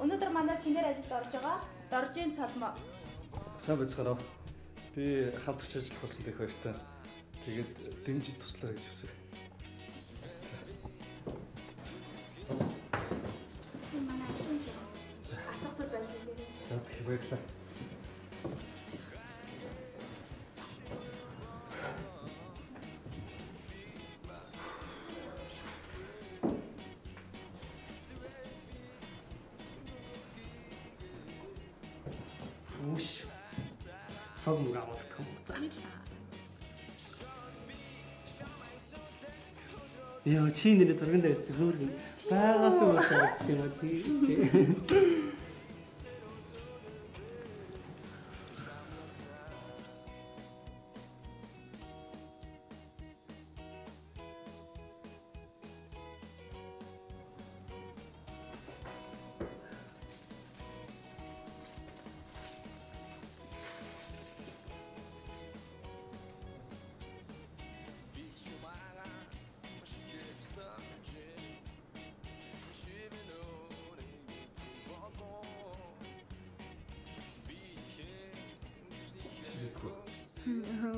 Өнөөдөр манай шинээр ажилд орж байгаа Доржийн цалмаа. Сайн байцгаараа. Би хамтарч ажиллах болсон дэх баяртай. Тэгээд дэмжиж туслаа гэж хүсэв. Манай ажлын зэрэг. Асуух зүйл байна лээ. За тэгэх баярлалаа. Уш. Цаг муу авах юм. Занилаа. Яа, чи нэрээ зурган дээр өстө хөөргөн. Байгаас уу шаард юм аа тий.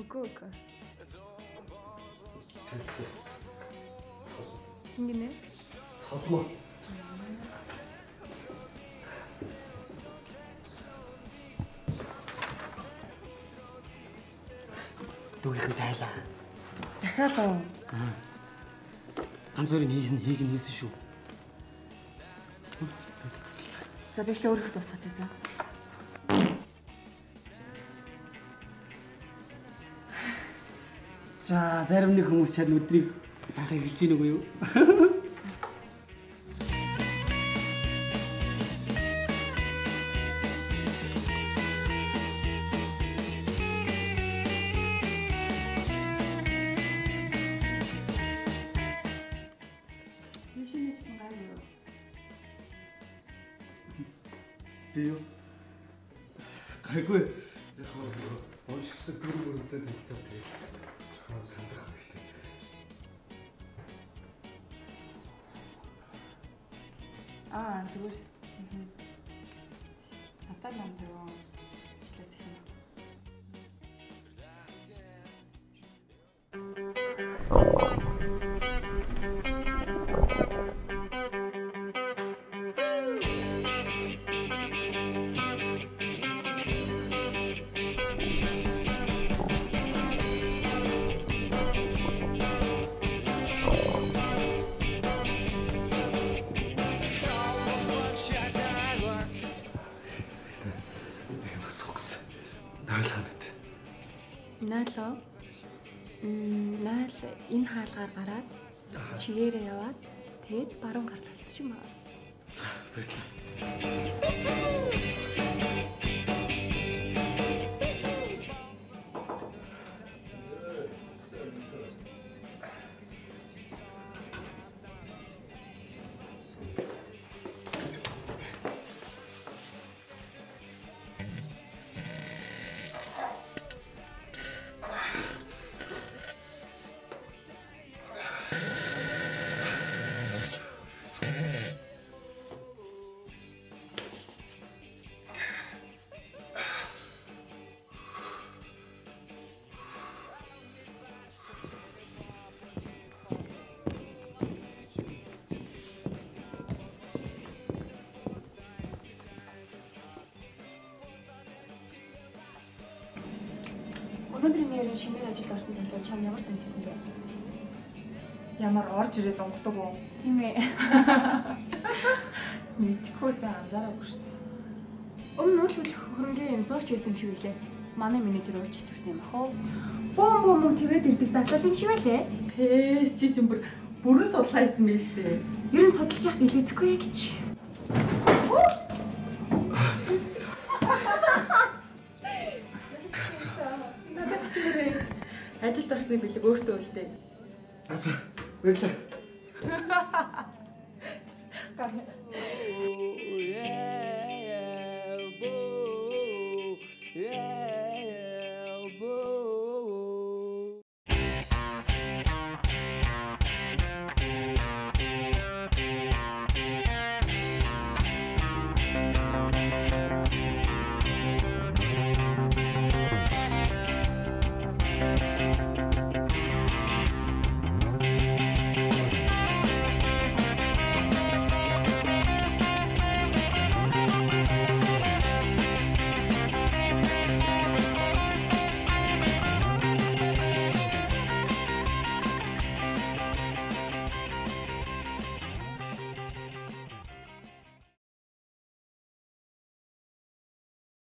Гука. Тэнцээ. Ингэнэ. Цолмоо. Дүүгийнхэн тайлаа. Дахиад оо. Ганц өөрийн хийсэн шүү. За би л өөрөөр дуусгах тийм. За зарим нэг хүмүүс чад өдрийг сайхан эхэлж гин үгүй юу? Машинч гай юу? Би юу? Гайгүй. Яг уушгсан дөрөвөөрөлдөө тэнцээ тэгээд сандах хэрэгтэй. Зүгээр. Атаа нам юу? Ишлээс их юм. Наалаа. Наал энэ хаалгаар гараад чигээрээ яваад тэгээд баруун гарлаа ч юм аа. За баярлалаа. Өнөөдрийн нэрийн шинээр ажил орсон залуу чам ямар санагдсан бэ? Ямар орж ирээд онгодог уу? Тийм ээ. Мэдхүүсээ анзаараагүй шүү дээ. Өмнө нь л хөрөнгөний зооч байсан юм шиг үлээ. Манай менежер ууч төгсөн юм ах уу? Бом мөнгө тэрвэд ирдэг залуу юм шиг байлээ. Пэш чи ч бүрэн судлаа хийсэн байх шүү дээ. Ер нь судалж яхад илүүдэхгүй гэж. Ажилд орсны бэлэг өөртөө үлдээ. За баярлалаа. Гай.